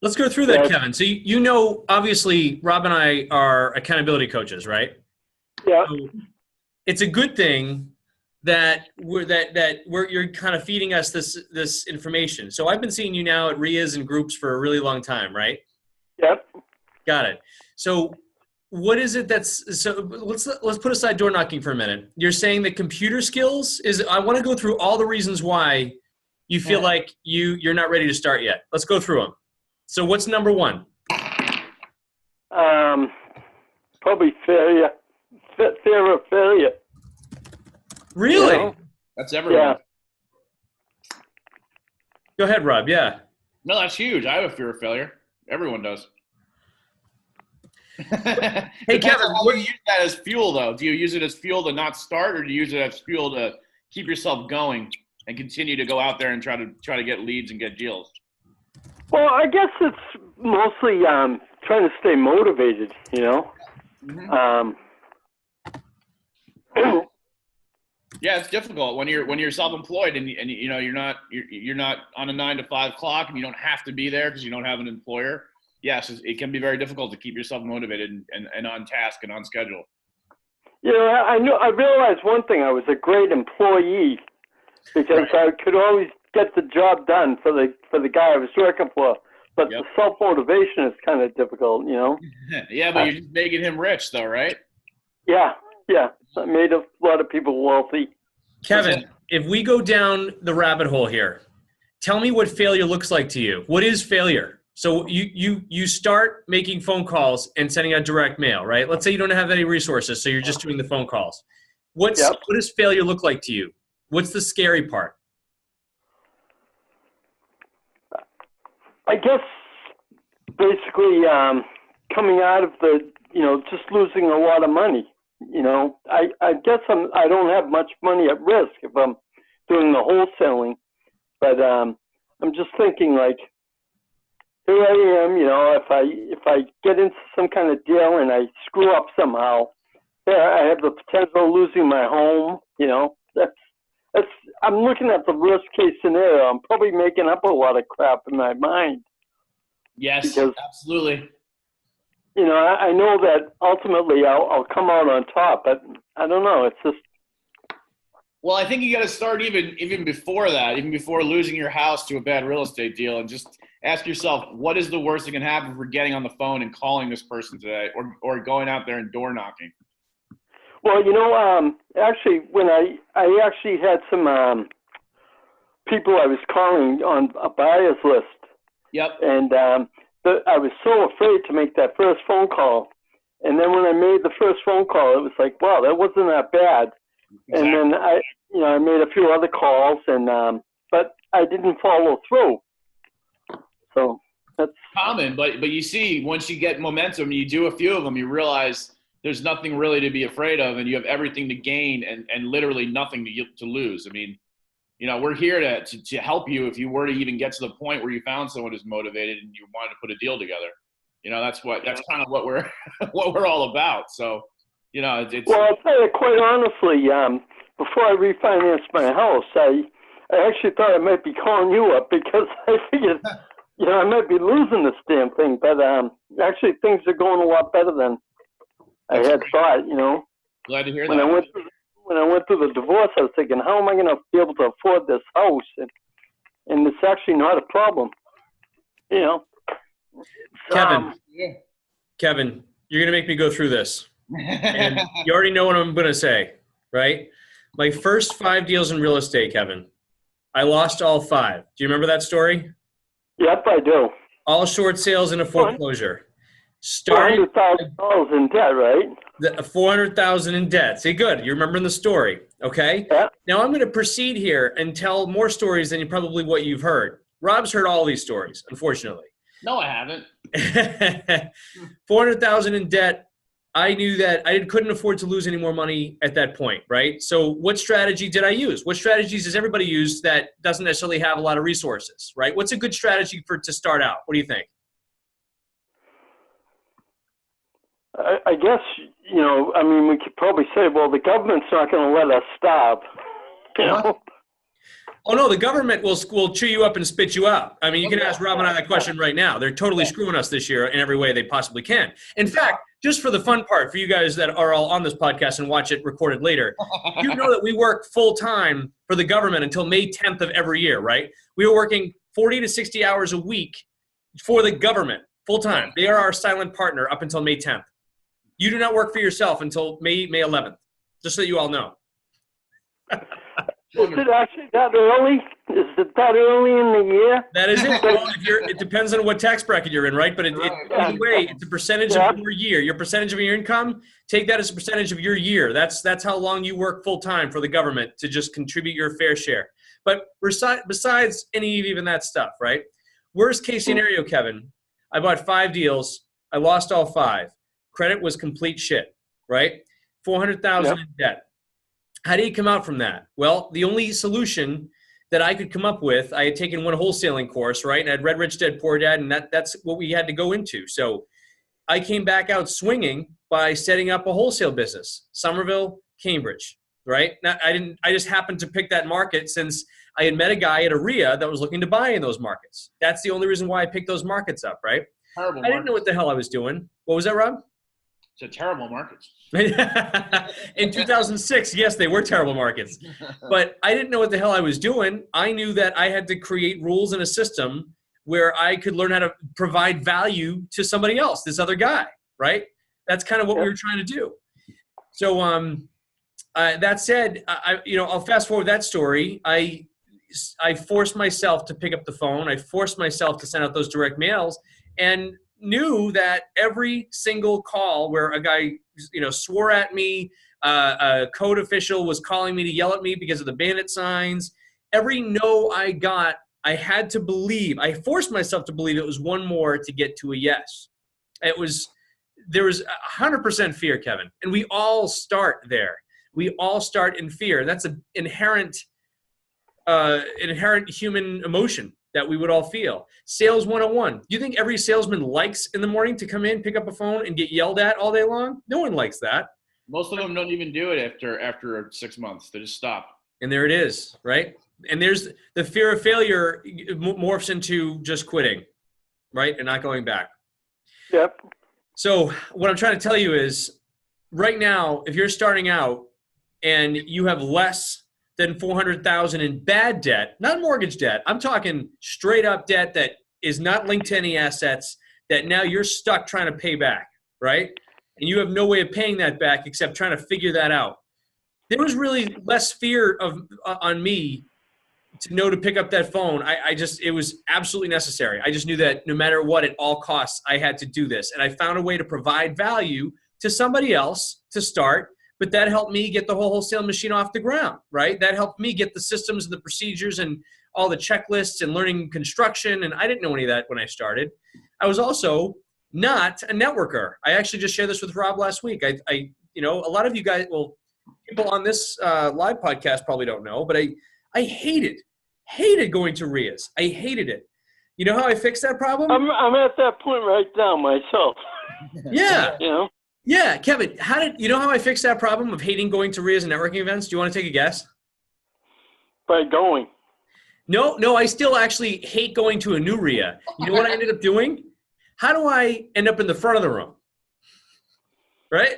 Let's go through that, Yeah, Kevin. So you know, obviously, Rob and I are accountability coaches, right? yeah, So it's a good thing that you're kind of feeding us this information. So I've been seeing you now at RIAs and groups for a really long time, right? yep. Got it. So what is it that's so let's put aside door knocking for a minute. You're saying that computer skills is I want to go through all the reasons why you feel like you're not ready to start yet. Let's go through them. So what's number one? Um, Probably failure, fear of failure. Really? know? That's everyone. Yeah. Go ahead, Rob. Yeah. No, that's huge. I have a fear of failure. Everyone does. Hey, Kevin, how do you use that as fuel, though? Do you use it as fuel to not start, or do you use it as fuel to keep yourself going and continue to go out there and try to get leads and get deals? Well, I guess it's mostly trying to stay motivated. Mm-hmm. Yeah, it's difficult when you're self-employed and you know you're not on a 9 to 5 clock and you don't have to be there because you don't have an employer. Yes, it can be very difficult to keep yourself motivated and on task and on schedule. I realized one thing. I was a great employee because I could always get the job done for the guy I was working for. But Yep. the self-motivation is kind of difficult, Yeah, but you're just making him rich, though, right? Yeah. I made a lot of people wealthy. Kevin, if we go down the rabbit hole here, tell me what failure looks like to you. What is failure? So you start making phone calls and sending out direct mail, right? Let's say you don't have any resources, so you're just doing the phone calls. What does failure look like to you? What's the scary part? I guess basically coming out of just losing a lot of money. I guess I don't have much money at risk if I'm doing the wholesaling, but I'm just thinking like, here I am, if I get into some kind of deal and I screw up somehow, I have the potential of losing my home. That's I'm looking at the worst case scenario. I'm probably making up a lot of crap in my mind. Yes, because, absolutely. I know that ultimately I'll come out on top, but I don't know. It's just. Well, I think you got to start even before that, even before losing your house to a bad real estate deal, and just ask yourself, what is the worst that can happen for getting on the phone and calling this person today, or going out there and door knocking? Well, actually, when I actually had some people I was calling on a buyer's list. Yep. And I was so afraid to make that first phone call. And then when I made the first phone call, it was like, wow, that wasn't that bad. Exactly. And then I made a few other calls, and but I didn't follow through. So that's common. But you see, once you get momentum, you do a few of them, you realize there's nothing really to be afraid of, and you have everything to gain and literally nothing to lose. I mean, we're here to help you if you were to even get to the point where you found someone who's motivated and you wanted to put a deal together. That's kind of what we're what we're all about. So, it's. Well, I'll tell you quite honestly, before I refinanced my house, I actually thought I might be calling you up because I figured, I might be losing this damn thing. But actually, things are going a lot better than I had thought. Glad to hear when that. When I went through the divorce, I was thinking, how am I going to be able to afford this house? And it's actually not a problem, Kevin, you're going to make me go through this. And you already know what I'm going to say, right? My first 5 deals in real estate, Kevin, I lost all 5. Do you remember that story? Yep, I do. All short sales in a foreclosure. $400,000 in debt, right? $400,000 in debt. Say, good. You're remembering the story, okay? Yeah. Now I'm going to proceed here and tell more stories than probably what you've heard. Rob's heard all these stories, unfortunately. No, I haven't. $400,000 in debt. I knew that I couldn't afford to lose any more money at that point, right? So what strategy did I use? What strategies does everybody use that doesn't necessarily have a lot of resources, right? What's a good strategy to start out? What do you think? I guess, we could probably say, well, the government's not going to let us stop. You know? Oh no, the government will chew you up and spit you out. I mean, you can ask Rob and I that question right now. They're totally screwing us this year in every way they possibly can. In fact, just for the fun part, for you guys that are all on this podcast and watch it recorded later, you know that we work full time for the government until May 10th of every year, right? We are working 40 to 60 hours a week for the government full time. They are our silent partner up until May 10th. You do not work for yourself until May 11th, just so you all know. Is it actually that early? Is it that early in the year? That is it. Well, it depends on what tax bracket you're in, right? But either way, it's a percentage of your year. Your percentage of your income, take that as a percentage of your year. That's how long you work full time for the government to just contribute your fair share. But besides any of even that stuff, right? Worst case scenario, Kevin, I bought 5 deals. I lost all 5. Credit was complete shit, right? $400,000 in debt. How do you come out from that? Well, the only solution that I could come up with, I had taken one wholesaling course, right? And I had read Rich Dad Poor Dad, and that's what we had to go into. So I came back out swinging by setting up a wholesale business, Somerville, Cambridge, right? Now, I just happened to pick that market since I had met a guy at a RIA that was looking to buy in those markets. That's the only reason why I picked those markets up, right? Terrible I didn't know what the hell I was doing. What was that, Rob? It's a terrible markets. In 2006, yes, they were terrible markets. But I didn't know what the hell I was doing. I knew that I had to create rules and a system where I could learn how to provide value to somebody else, this other guy, right? That's kind of what we were trying to do. So that said, I'll fast forward that story. I forced myself to pick up the phone. I forced myself to send out those direct mails, and knew that every single call where a guy, swore at me, a code official was calling me to yell at me because of the bandit signs, every no I got, I had to believe, I forced myself to believe it was one more to get to a yes. There was 100% fear, Kevin, and we all start there. We all start in fear. That's an inherent human emotion that we would all feel. Sales 101. Do you think every salesman likes in the morning to come in, pick up a phone, and get yelled at all day long? No one likes that. Most of them don't even do it after 6 months. They just stop. And there it is, right? And there's the fear of failure morphs into just quitting, right? And not going back. Yep. So what I'm trying to tell you is right now, if you're starting out and you have less than $400,000 in bad debt, not mortgage debt. I'm talking straight up debt that is not linked to any assets that now you're stuck trying to pay back, right? And you have no way of paying that back except trying to figure that out. There was really less fear on me to know to pick up that phone. It was absolutely necessary. I just knew that no matter what, at all costs, I had to do this. And I found a way to provide value to somebody else to start. But that helped me get the whole wholesale machine off the ground, right? That helped me get the systems and the procedures and all the checklists and learning construction. And I didn't know any of that when I started. I was also not a networker. I actually just shared this with Rob last week. A lot of you guys, people on this live podcast probably don't know, but I hated going to RIAs. I hated it. You know how I fixed that problem? I'm at that point right now myself. Yeah. Yeah, Kevin, you know how I fixed that problem of hating going to RIAs and networking events? Do you want to take a guess? By going. No, I still actually hate going to a new RIA. You know what I ended up doing? How do I end up in the front of the room? Right?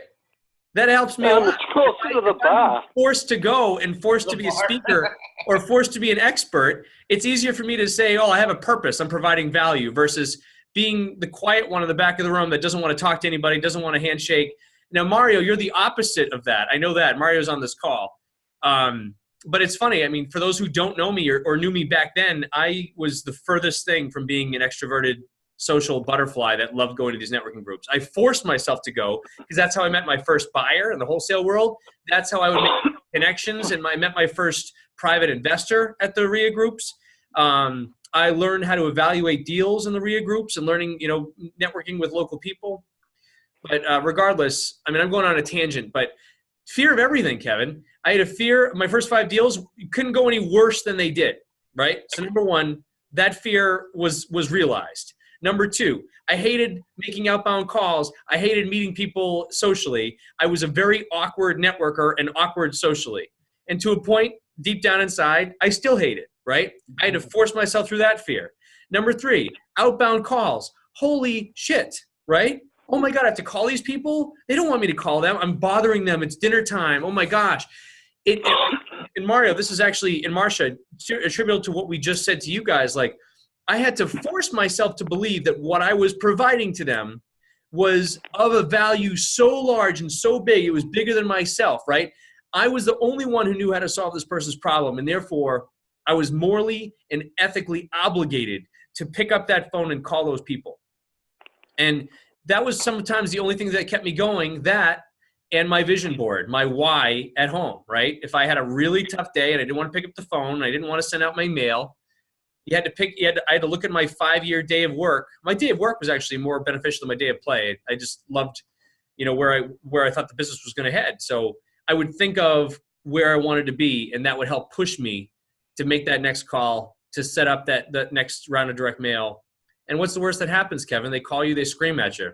That helps me a lot. It's closer to the bar. Forced to go and forced to be a speaker or forced to be an expert, it's easier for me to say, I have a purpose. I'm providing value versus being the quiet one in the back of the room that doesn't want to talk to anybody, doesn't want to handshake. Now, Mario, you're the opposite of that. I know that. Mario's on this call. But it's funny. I mean, for those who don't know me or knew me back then, I was the furthest thing from being an extroverted social butterfly that loved going to these networking groups. I forced myself to go because that's how I met my first buyer in the wholesale world. That's how I would make connections, and I met my first private investor at the RIA groups. I learned how to evaluate deals in the RIA groups and learning, networking with local people. But regardless, I mean, I'm going on a tangent, but fear of everything, Kevin. I had a fear. My first 5 deals couldn't go any worse than they did, right? So number one, that fear was realized. Number 2, I hated making outbound calls. I hated meeting people socially. I was a very awkward networker and awkward socially. And to a point, deep down inside, I still hate it, right? I had to force myself through that fear. Number 3, outbound calls. Holy shit, right? Oh my God, I have to call these people? They don't want me to call them. I'm bothering them. It's dinner time. Oh my gosh. And Mario, this is actually, and Marcia, attributable to what we just said to you guys, like, I had to force myself to believe that what I was providing to them was of a value so large and so big, it was bigger than myself, right? I was the only one who knew how to solve this person's problem, and therefore, I was morally and ethically obligated to pick up that phone and call those people. And that was sometimes the only thing that kept me going, that and my vision board, my why at home, right? If I had a really tough day and I didn't want to pick up the phone, I didn't want to send out my mail, I had to look at my 5-year day of work. My day of work was actually more beneficial than my day of play. I just loved, where I thought the business was going to head. So I would think of where I wanted to be, and that would help push me to make that next call, to set up that next round of direct mail. And what's the worst that happens, Kevin? They call you, they scream at you,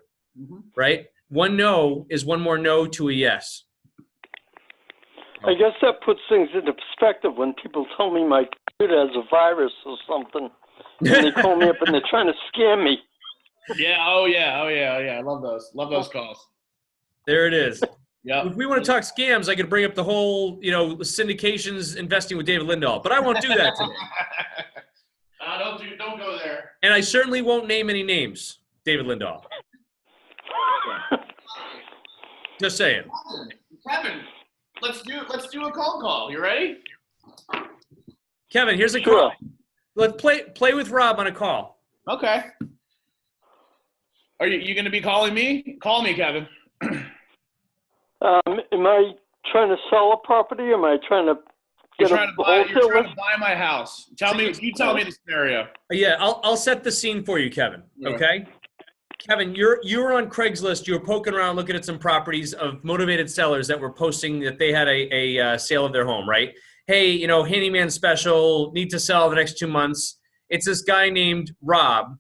right? One no is one more no to a yes. I guess that puts things into perspective when people tell me my computer has a virus or something, and they call me up and they're trying to scam me. Yeah. Oh yeah. I love those. Love those calls. There it is. Yeah. If we want to talk scams, I could bring up the whole, syndications investing with David Lindahl, but I won't do that today. Don't go there. And I certainly won't name any names, David Lindahl. Just saying. Kevin, let's do a cold call. You ready? Kevin, here's a Sure. call. Let's play with Rob on a call. Okay. Are you going to be calling me? Call me, Kevin. Am I trying to sell a property? Or am I trying to You're get trying a to buy my house. Tell me the scenario. Yeah, I'll set the scene for you, Kevin. Yeah. Okay? Kevin, you were on Craigslist. You were poking around looking at some properties of motivated sellers that were posting that they had a sale of their home, right? Hey, handyman special, need to sell the next 2 months. It's this guy named Rob.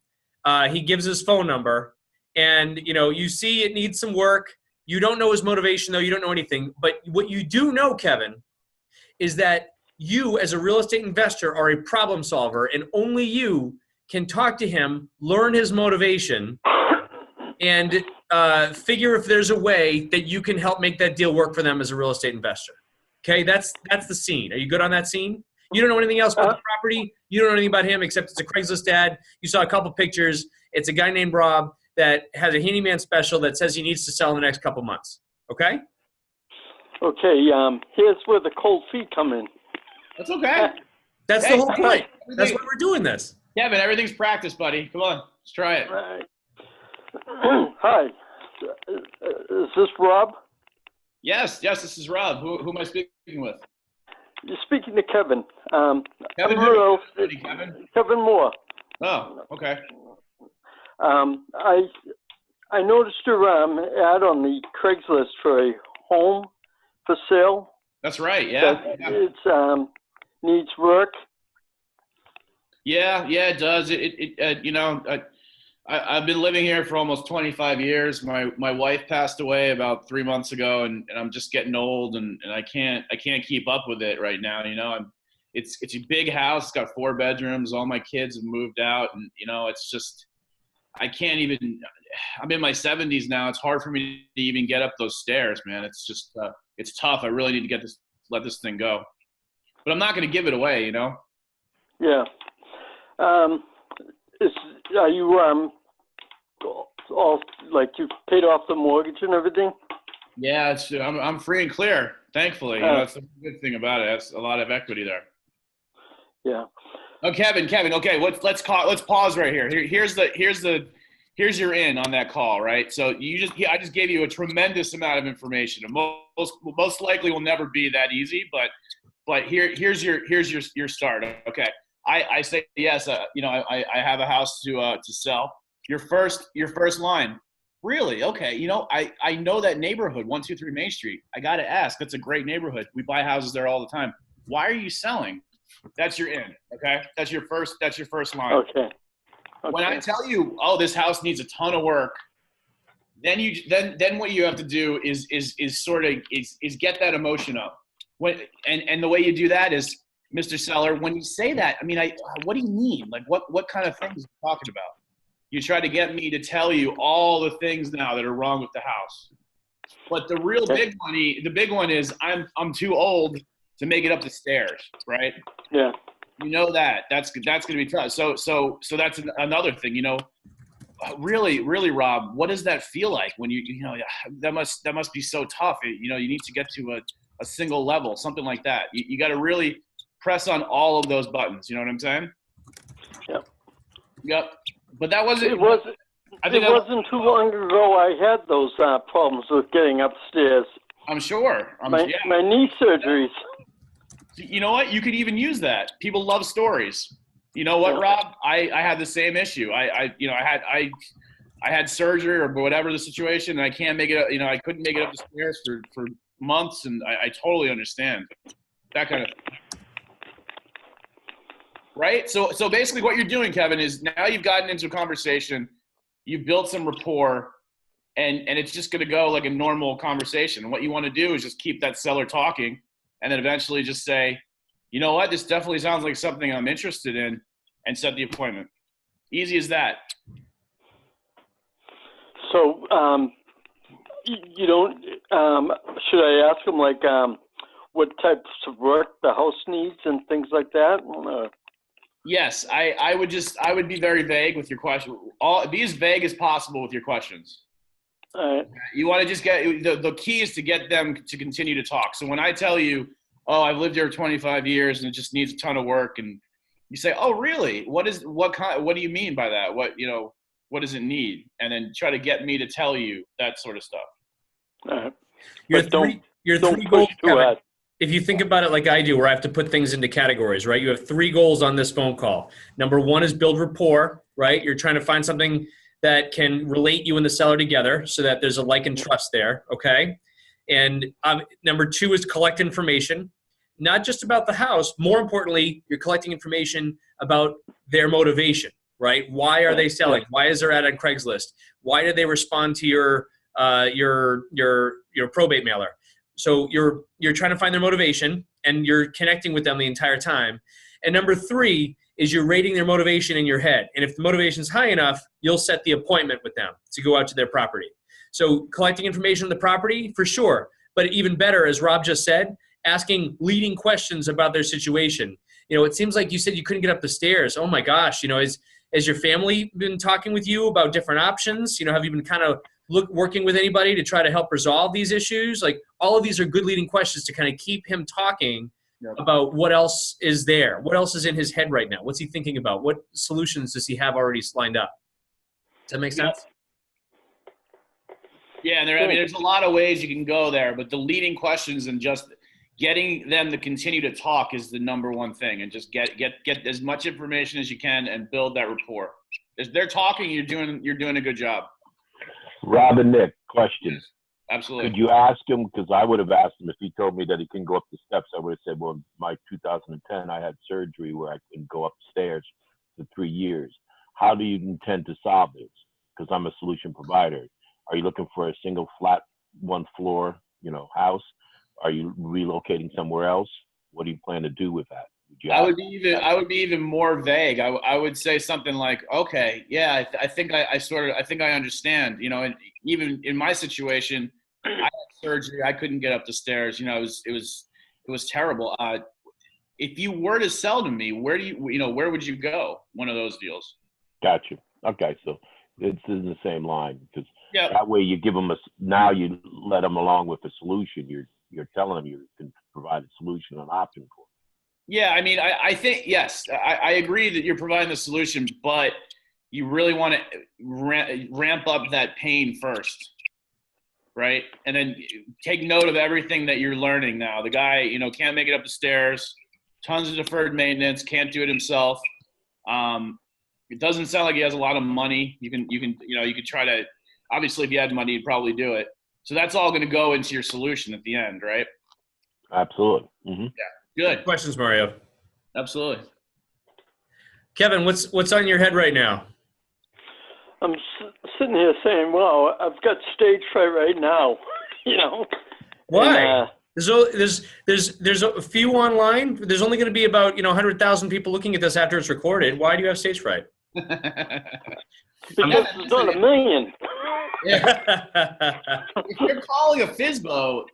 He gives his phone number, and you see it needs some work. You don't know his motivation, though. You don't know anything. But what you do know, Kevin, is that you, as a real estate investor, are a problem solver, and only you can talk to him, learn his motivation, and figure if there's a way that you can help make that deal work for them as a real estate investor. Okay, that's the scene. Are you good on that scene? You don't know anything else about the property. You don't know anything about him except it's a Craigslist ad. You saw a couple pictures. It's a guy named Rob that has a handyman special that says he needs to sell in the next couple months. Okay? Okay, here's where the cold feet come in. That's okay. That's the whole point. That's why we're doing this. Kevin, everything's practice, buddy. Come on, let's try it. Right. Hi, is this Rob? Yes, this is Rob. Who am I speaking with? You're speaking to Kevin. Kevin, Kevin Moore. Oh, okay. I noticed your ad on the Craigslist for a home for sale. That's right. Yeah. It's needs work. Yeah, it does. I've been living here for almost 25 years. My wife passed away about 3 months ago, and I'm just getting old, and I can't keep up with it right now. It's a big house. It's got 4 bedrooms. All my kids have moved out, and it's just I can't even. I'm in my 70s now. It's hard for me to even get up those stairs, man. It's just it's tough. I really need to let this thing go, but I'm not going to give it away. Yeah. Are you all like you paid off the mortgage and everything? Yeah, I'm free and clear. Thankfully, that's the good thing about it. That's a lot of equity there. Yeah. Oh, Kevin. Okay, let's pause right here. Here's your in on that call, right? So I just gave you a tremendous amount of information. Most likely will never be that easy, but here's your start. Okay. I say yes. I have a house to sell. Your first line. Really? Okay. I know that neighborhood, 123 Main Street. I got to ask. That's a great neighborhood. We buy houses there all the time. Why are you selling? That's your in. Okay. That's your first line. Okay. When I tell you, oh, this house needs a ton of work, then what you have to do is get that emotion up. and the way you do that is, Mr. Seller, when you say that, I mean, what do you mean? Like, what kind of things are you talking about? You try to get me to tell you all the things now that are wrong with the house. But the real big one is I'm too old to make it up the stairs, right? Yeah. You know that. That's going to be tough. So that's another thing, you know. Really, really, Rob, what does that feel like when you know, that must be so tough. You know, you need to get to a single level, something like that. You got to really press on all of those buttons. You know what I'm saying? Yep. But that wasn't. It wasn't too long ago I had those problems with getting upstairs. I'm sure. My knee surgeries. You know what? You could even use that. People love stories. You know what, Rob? I had the same issue. I had surgery or whatever the situation, and I can't make it. You know, I couldn't make it up the stairs for months, and I totally understand that kind of thing. Right? So basically what you're doing, Kevin, is now you've gotten into a conversation, you've built some rapport, and it's just going to go like a normal conversation. And what you want to do is just keep that seller talking, and then eventually just say, you know what, this definitely sounds like something I'm interested in, and set the appointment. Easy as that. So you don't, should I ask them like what types of work the house needs and things like that? Yes, I would be very vague with your question. Be as vague as possible with your questions. All right. You want to just get the key is to get them to continue to talk. So when I tell you, oh, I've lived here 25 years and it just needs a ton of work, and you say, oh, really? What do you mean by that? What does it need? And then try to get me to tell you that sort of stuff. All right. Your Don't three push goals, too Kevin, hard. if you think about it like I do, where I have to put things into categories, right? You have three goals on this phone call. Number one is build rapport, right? You're trying to find something that can relate you and the seller together so that there's a like and trust there, okay? And number two is collect information, not just about the house. More importantly, you're collecting information about their motivation, right? Why are they selling? Why is their ad on Craigslist? Why did they respond to your probate mailer? So you're trying to find their motivation, and you're connecting with them the entire time. And number three is you're rating their motivation in your head. And if the motivation is high enough, you'll set the appointment with them to go out to their property. So collecting information on the property, for sure. But even better, as Rob just said, asking leading questions about their situation. You know, it seems like you said you couldn't get up the stairs. Oh my gosh, you know, has your family been talking with you about different options? You know, have you been kind of working with anybody to try to help resolve these issues? Like, all of these are good leading questions to kind of keep him talking about what else is there. What else is in his head right now? What's he thinking about? What solutions does he have already lined up? Does that make sense? Yeah, and there's a lot of ways you can go there, but the leading questions and just getting them to continue to talk is the number one thing, and just get as much information as you can and build that rapport. If they're talking, you're doing a good job. Rob and Nick, question. Absolutely. Could you ask him, because I would have asked him if he told me that he couldn't go up the steps, I would have said, well, in my 2010, I had surgery where I couldn't go upstairs for 3 years. How do you intend to solve this? Because I'm a solution provider. Are you looking for a single flat, one floor, house? Are you relocating somewhere else? What do you plan to do with that? I would be even more vague. I would say something like, okay, yeah, I think I understand, and even in my situation, I had surgery. I couldn't get up the stairs. It was terrible. If you were to sell to me, where would you go? One of those deals. Gotcha. Okay. So it's in the same line, because yeah, that way you give them now you let them along with a solution. You're telling them you can provide a solution, an option for them. Yeah, I mean, I think, yes, I agree that you're providing the solution, but you really want to ramp up that pain first, right? And then take note of everything that you're learning now. The guy, can't make it up the stairs, tons of deferred maintenance, can't do it himself. It doesn't sound like he has a lot of money. You could try to, obviously, if you had money, you'd probably do it. So that's all going to go into your solution at the end, right? Absolutely. Mm-hmm. Yeah. Good questions, Mario. Absolutely. Kevin, what's on your head right now? I'm sitting here saying, "Wow, I've got stage fright right now." Why? There's a few online. There's only going to be about 100,000 people looking at this after it's recorded. Why do you have stage fright? Because there's not a million. If you're calling a FSBO,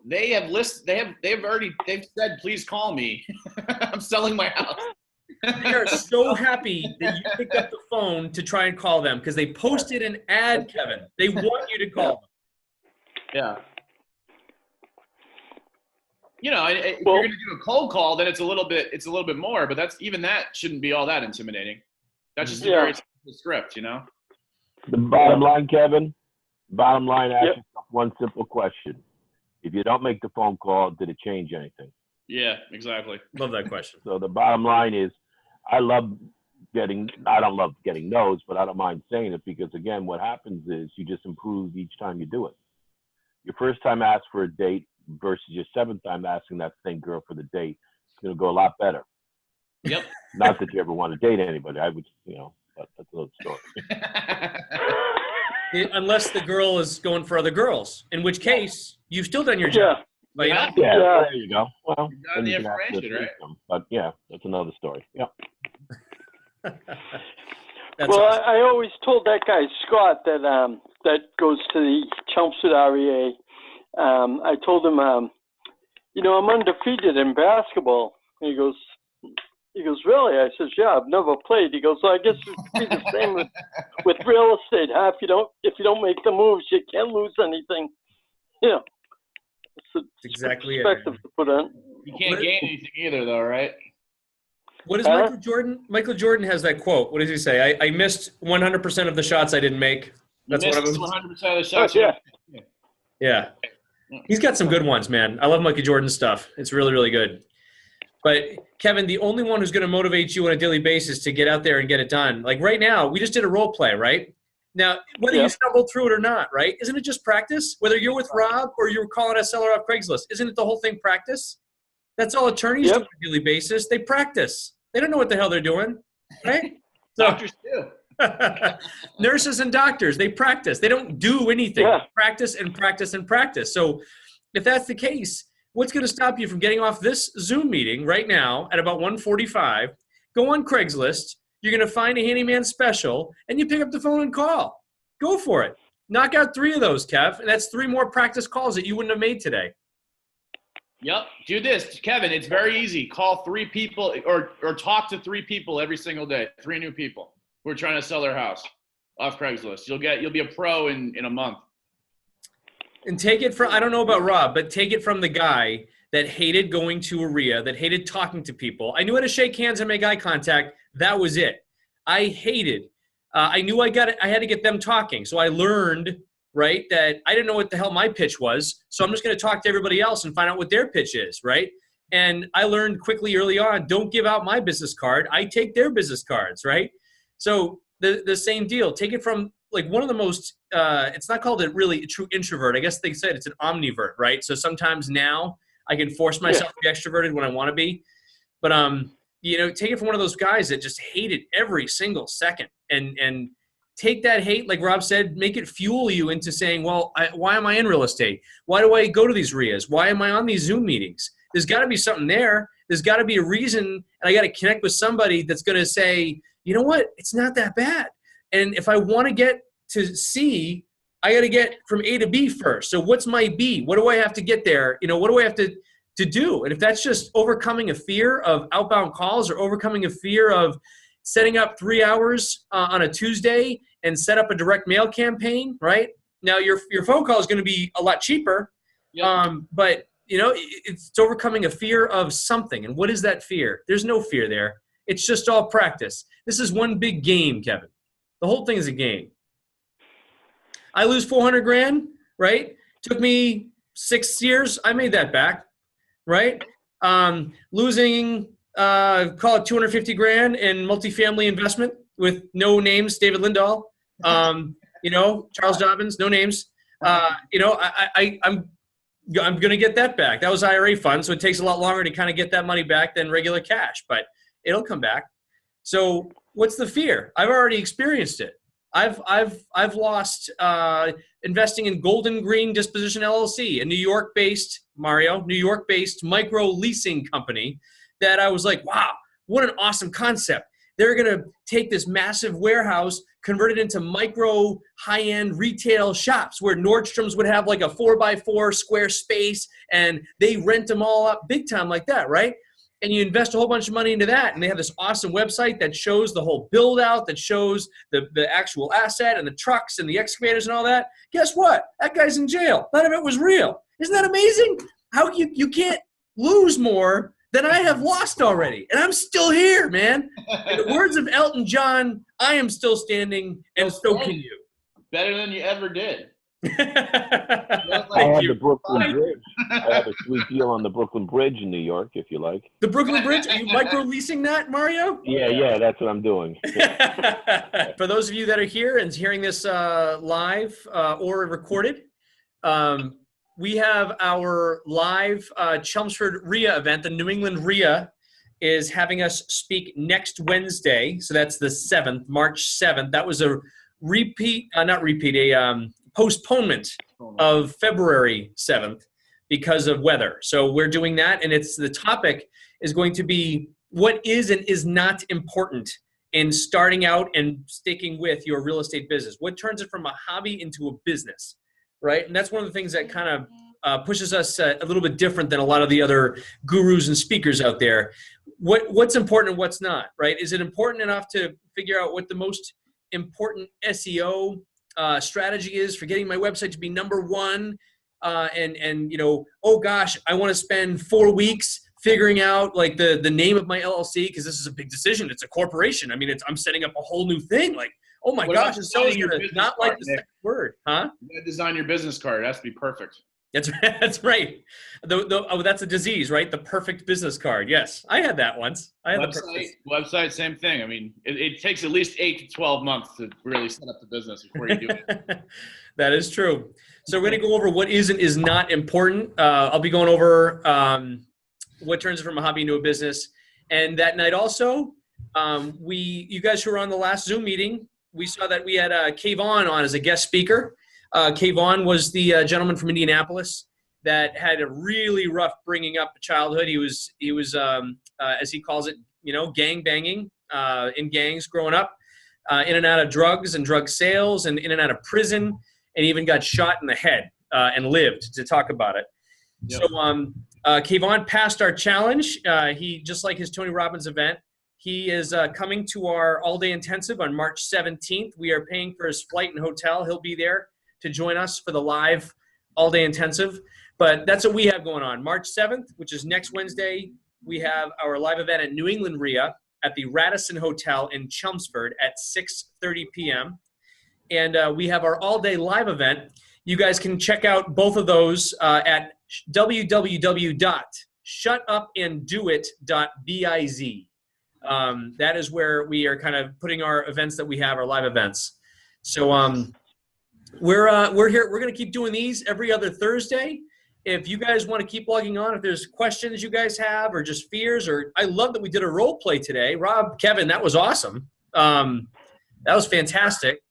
they've said, please call me. I'm selling my house. They are so happy that you picked up the phone to try and call them because they posted an ad, Kevin. They want you to call them. Yeah. If you're going to do a cold call, then it's a little bit more, but that shouldn't be all that intimidating. That's just a very simple script, The bottom line, Kevin, ask yourself one simple question. If you don't make the phone call, did it change anything? Yeah, exactly. Love that question. So the bottom line is, I don't love getting no's, but I don't mind saying it because, again, what happens is you just improve each time you do it. Your first time ask for a date versus your seventh time asking that same girl for the date, it's going to go a lot better. Yep. Not that you ever want to date anybody. I would, that's another story. Unless the girl is going for other girls, in which case you've still done your job. But, Yeah. There you go. Well, You got the information, right? But yeah, that's another story. Yep. That's Well, awesome. I always told that guy Scott that goes to the Chelmsford REA. I told him, I'm undefeated in basketball. And he goes, really? I says, yeah, I've never played. He goes, well, I guess it could be the same with real estate. Huh? If you don't make the moves, you can't lose anything. It's exactly it. perspective to put on. You can't gain anything either, though, right? What is Michael Jordan? Michael Jordan has that quote. What does he say? I missed 100% of the shots I didn't make. That's you one of missed them. 100% of the shots. Yeah. Yeah. He's got some good ones, man. I love Michael Jordan stuff. It's really, really good. But, Kevin, the only one who's going to motivate you on a daily basis to get out there and get it done, like right now, we just did a role play, right? Now, whether you stumbled through it or not, right, isn't it just practice? Whether you're with Rob or you're calling a seller off Craigslist, isn't it the whole thing practice? That's all attorneys do on a daily basis. They practice. They don't know what the hell they're doing, right? Doctors too. Nurses and doctors, they practice. They don't do anything. Yeah. They practice and practice and practice. So if that's the case, what's going to stop you from getting off this Zoom meeting right now at about 1:45? Go on Craigslist. You're going to find a handyman special, and you pick up the phone and call. Go for it. Knock out 3 of those, Kev, and that's 3 more practice calls that you wouldn't have made today. Yep. Do this, Kevin. It's very easy. Call 3 people or talk to 3 people every single day. 3 new people who are trying to sell their house off Craigslist. You'll be a pro in a month. And take it from, I don't know about Rob, but take it from the guy that hated going to a RIA, that hated talking to people. I knew how to shake hands and make eye contact. That was it. I hated. I knew I had to get them talking. So I learned, right, that I didn't know what the hell my pitch was. So I'm just going to talk to everybody else and find out what their pitch is, right? And I learned quickly early on, don't give out my business card. I take their business cards, right? So the same deal. Take it from like one of the most, it's not called a true introvert. I guess they said it's an omnivert, right? So sometimes now I can force myself to be extroverted when I want to be. But, take it from one of those guys that just hated every single second and take that hate, like Rob said, make it fuel you into saying, well, why am I in real estate? Why do I go to these RIAs? Why am I on these Zoom meetings? There's got to be something there. There's got to be a reason, and I got to connect with somebody that's going to say, you know what, it's not that bad. And if I want to get to C, I got to get from A to B first. So what's my B? What do I have to get there? What do I have to do? And if that's just overcoming a fear of outbound calls or overcoming a fear of setting up 3 hours on a Tuesday and set up a direct mail campaign, right? Now your phone call is going to be a lot cheaper, but it's overcoming a fear of something. And what is that fear? There's no fear there. It's just all practice. This is one big game, Kevin. The whole thing is a game. I lose $400,000, right? Took me 6 years. I made that back, right? Losing, call it $250,000 in multifamily investment with no names, David Lindahl, Charles Dobbins, no names. I'm going to get that back. That was IRA fund, so it takes a lot longer to kind of get that money back than regular cash, but it'll come back. So what's the fear? I've already experienced it. I've lost investing in Golden Green Disposition LLC, a New York-based micro leasing company that I was like, wow, what an awesome concept. They're going to take this massive warehouse, convert it into micro high-end retail shops where Nordstrom's would have like a 4x4 square space and they rent them all up big time like that, right? And you invest a whole bunch of money into that, and they have this awesome website that shows the whole build out, that shows the actual asset and the trucks and the excavators and all that. Guess what? That guy's in jail. None of it was real. Isn't that amazing? How you can't lose more than I have lost already, and I'm still here, man. In the words of Elton John, I am still standing, and so can you. Better than you ever did. I have the Brooklyn Bridge. I have a sweet deal on the Brooklyn Bridge in New York, if you like. The Brooklyn Bridge? Are you micro-leasing that, Mario? Yeah, that's what I'm doing. For those of you that are here and hearing this live or recorded, we have our live Chelmsford RIA event. The New England RIA is having us speak next Wednesday. So that's the 7th, March 7th. That was a postponement of February 7th because of weather. So we're doing that, and the topic is going to be what is and is not important in starting out and sticking with your real estate business. What turns it from a hobby into a business, right? And that's one of the things that kind of pushes us a little bit different than a lot of the other gurus and speakers out there. What's important and what's not, right? Is it important enough to figure out what the most important SEO strategy is for getting my website to be number one, and oh gosh, I want to spend 4 weeks figuring out like the name of my LLC because this is a big decision. It's a corporation. I mean, I'm setting up a whole new thing. Like, oh my gosh, it's so gonna not like the second word, huh? You gotta design your business card. It has to be perfect. That's right. That's a disease, right? The perfect business card. Yes, I had that once. I had website, same thing. I mean, it takes at least 8 to 12 months to really set up the business before you do it. That is true. So we're going to go over what is and is not important. I'll be going over what turns it from a hobby into a business. And that night also, you guys who were on the last Zoom meeting, we saw that we had Kayvon on as a guest speaker. Kayvon was the gentleman from Indianapolis that had a really rough bringing up childhood. He was as he calls it, gang banging in gangs growing up, in and out of drugs and drug sales and in and out of prison, and even got shot in the head and lived to talk about it. Yep. So Kayvon passed our challenge. He, just like his Tony Robbins event, he is coming to our all-day intensive on March 17th. We are paying for his flight and hotel. He'll be there to join us for the live all-day intensive. But that's what we have going on. March 7th, which is next Wednesday, we have our live event at New England RIA at the Radisson Hotel in Chelmsford at 6:30 p.m. And we have our all-day live event. You guys can check out both of those at www.shutupanddouit.biz. That is where we are kind of putting our events that we have, our live events. So we're here. We're going to keep doing these every other Thursday. If you guys want to keep logging on, if there's questions you guys have or just fears, or I love that we did a role play today. Rob, Kevin, that was awesome. That was fantastic.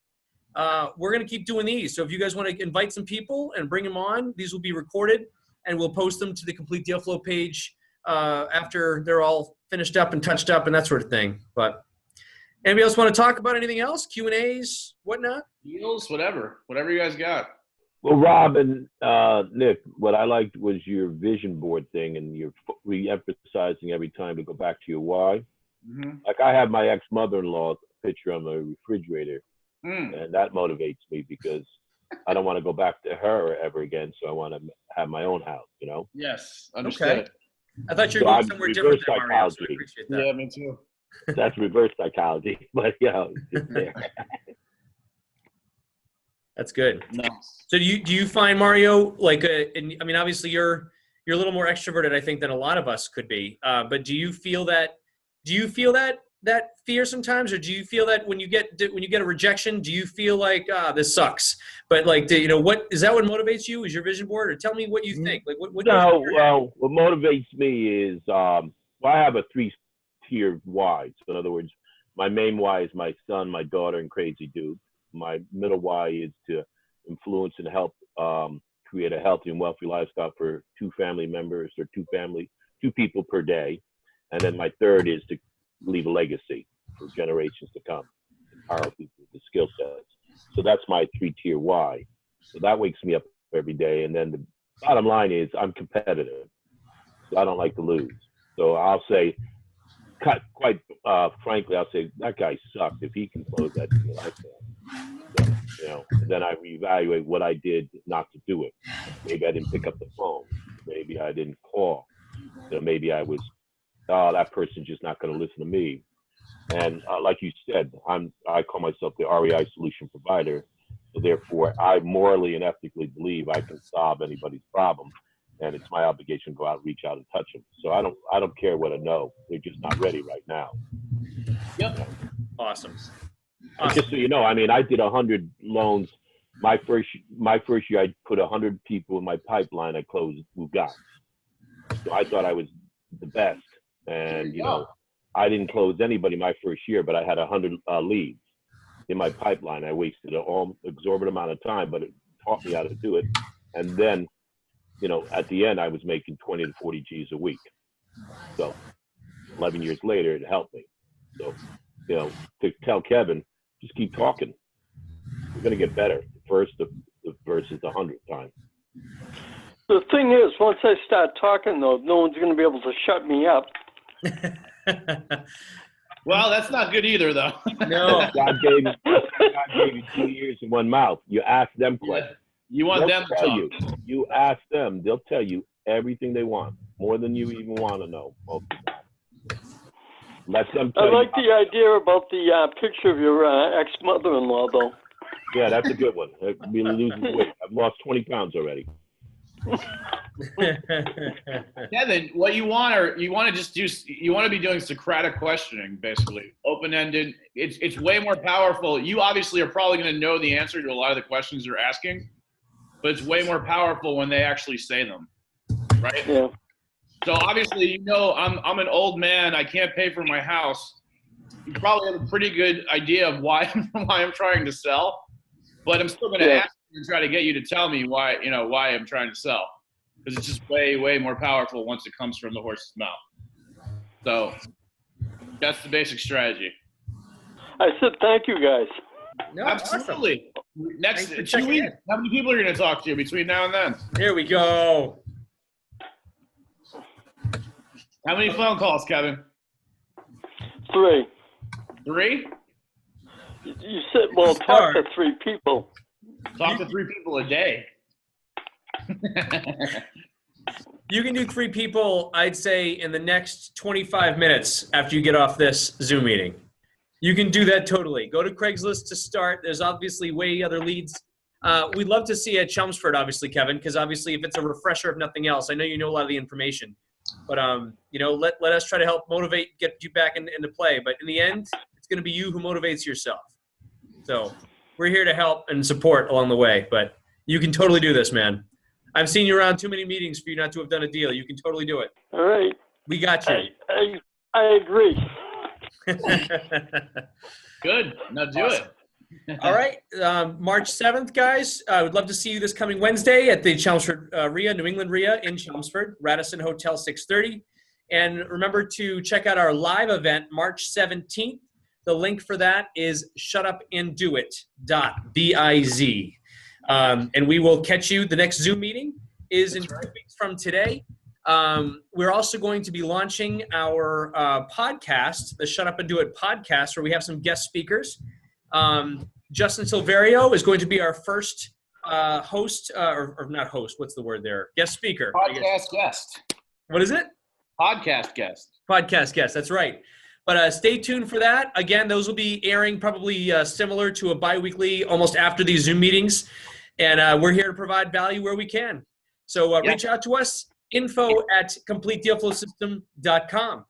We're going to keep doing these. So if you guys want to invite some people and bring them on, these will be recorded and we'll post them to the Complete Deal Flow page after they're all finished up and touched up and that sort of thing. But anybody else want to talk about anything else? Q&As, whatnot? Deals, whatever you guys got. Well, Rob and Nick, what I liked was your vision board thing, and you're re-emphasizing every time to go back to your why. Mm-hmm. Like I have my ex-mother-in-law picture on my refrigerator, and that motivates me because I don't want to go back to her ever again. So I want to have my own house, Yes, understood. Okay. I thought you were going somewhere different than Mario, so I appreciate that. Yeah, me too. That's reverse psychology, but it's there. That's good. No. So do you find, Mario, like obviously you're a little more extroverted, I think, than a lot of us could be. But do you feel that fear sometimes, or do you feel that when you get a rejection, do you feel like this sucks? But like, what is that? What motivates you? Is your vision board? Or tell me what you think. Like what? No, well, what motivates me is I have a 3-tiered why. So in other words, my main why is my son, my daughter, and Crazy Dude. My middle why is to influence and help create a healthy and wealthy lifestyle for two family members or two people per day. And then my third is to leave a legacy for generations to come, empower people with the skill sets. So that's my 3-tier why. So that wakes me up every day. And then the bottom line is I'm competitive. So I don't like to lose. So I'll say, quite frankly, I'll say that guy sucked. If he can close that deal, I can. So, then I reevaluate what I did not to do it. Maybe I didn't pick up the phone. Maybe I didn't call. So maybe I was, that person's just not going to listen to me. And like you said, I call myself the REI solution provider. So therefore, I morally and ethically believe I can solve anybody's problem. And it's my obligation to go out, reach out, and touch them. So I don't care what I know. They're just not ready right now. Yep. Awesome. Just so you know, I mean, I did 100 loans. My first year, I put 100 people in my pipeline. I closed who got. So I thought I was the best. And, I didn't close anybody my first year, but I had 100 leads in my pipeline. I wasted an exorbitant amount of time, but it taught me how to do it. And then, at the end, I was making 20 to 40 G's a week. So 11 years later, it helped me. So, to tell Kevin, just keep talking. We're going to get better. First versus the 100th time. The thing is, once I start talking, though, no one's going to be able to shut me up. Well, that's not good either, though. No. God gave you 2 ears and one mouth. You ask them questions. You want them to tell talk. You ask them. They'll tell you everything they want, more than you even want to know. Let them tell I like you. the idea about the picture of your ex-mother-in-law, though. Yeah, that's a good one. Really losing weight. I've lost 20 pounds already. Kevin, what you want to be doing Socratic questioning, basically, open-ended. It's way more powerful. You obviously are probably going to know the answer to a lot of the questions you're asking, but it's way more powerful when they actually say them, right? Yeah. So obviously, I'm an old man. I can't pay for my house. You probably have a pretty good idea of why I'm trying to sell, but I'm still going to ask you and try to get you to tell me why I'm trying to sell, because it's just way, way more powerful once it comes from the horse's mouth. So that's the basic strategy. I said thank you, guys. No, absolutely. awesome. Next Thanks for 2 checking weeks, in. how many people are you going to talk to between now and then? Here we go. How many phone calls, Kevin? 3. 3? You said, well, talk to 3 people. Talk to 3 people a day. You can do 3 people, I'd say, in the next 25 minutes after you get off this Zoom meeting. You can do that totally. Go to Craigslist to start. There's obviously way other leads. We'd love to see you at Chelmsford, obviously, Kevin, because obviously if it's a refresher, if nothing else, I know you know a lot of the information. But, let us try to help motivate, get you back into play. But in the end, it's going to be you who motivates yourself. So we're here to help and support along the way. But you can totally do this, man. I've seen you around too many meetings for you not to have done a deal. You can totally do it. All right. We got you. I agree. Good. Now do it. All right. March 7th, guys. I would love to see you this coming Wednesday at the Chelmsford RIA, New England RIA in Chelmsford, Radisson Hotel 630. And remember to check out our live event, March 17th. The link for that is shutupanddoit.biz. And we will catch you. The next Zoom meeting is in 2 weeks from today. We're also going to be launching our podcast, the Shut Up and Do It podcast, where we have some guest speakers. Justin Silverio is going to be our first host, or not host, what's the word there? Guest speaker. Podcast guest. What is it? Podcast guest. Podcast guest, that's right. But stay tuned for that. Again, those will be airing probably similar to a bi-weekly, almost after these Zoom meetings. And we're here to provide value where we can. So reach out to us, info@CompleteDealFlowSystem.com.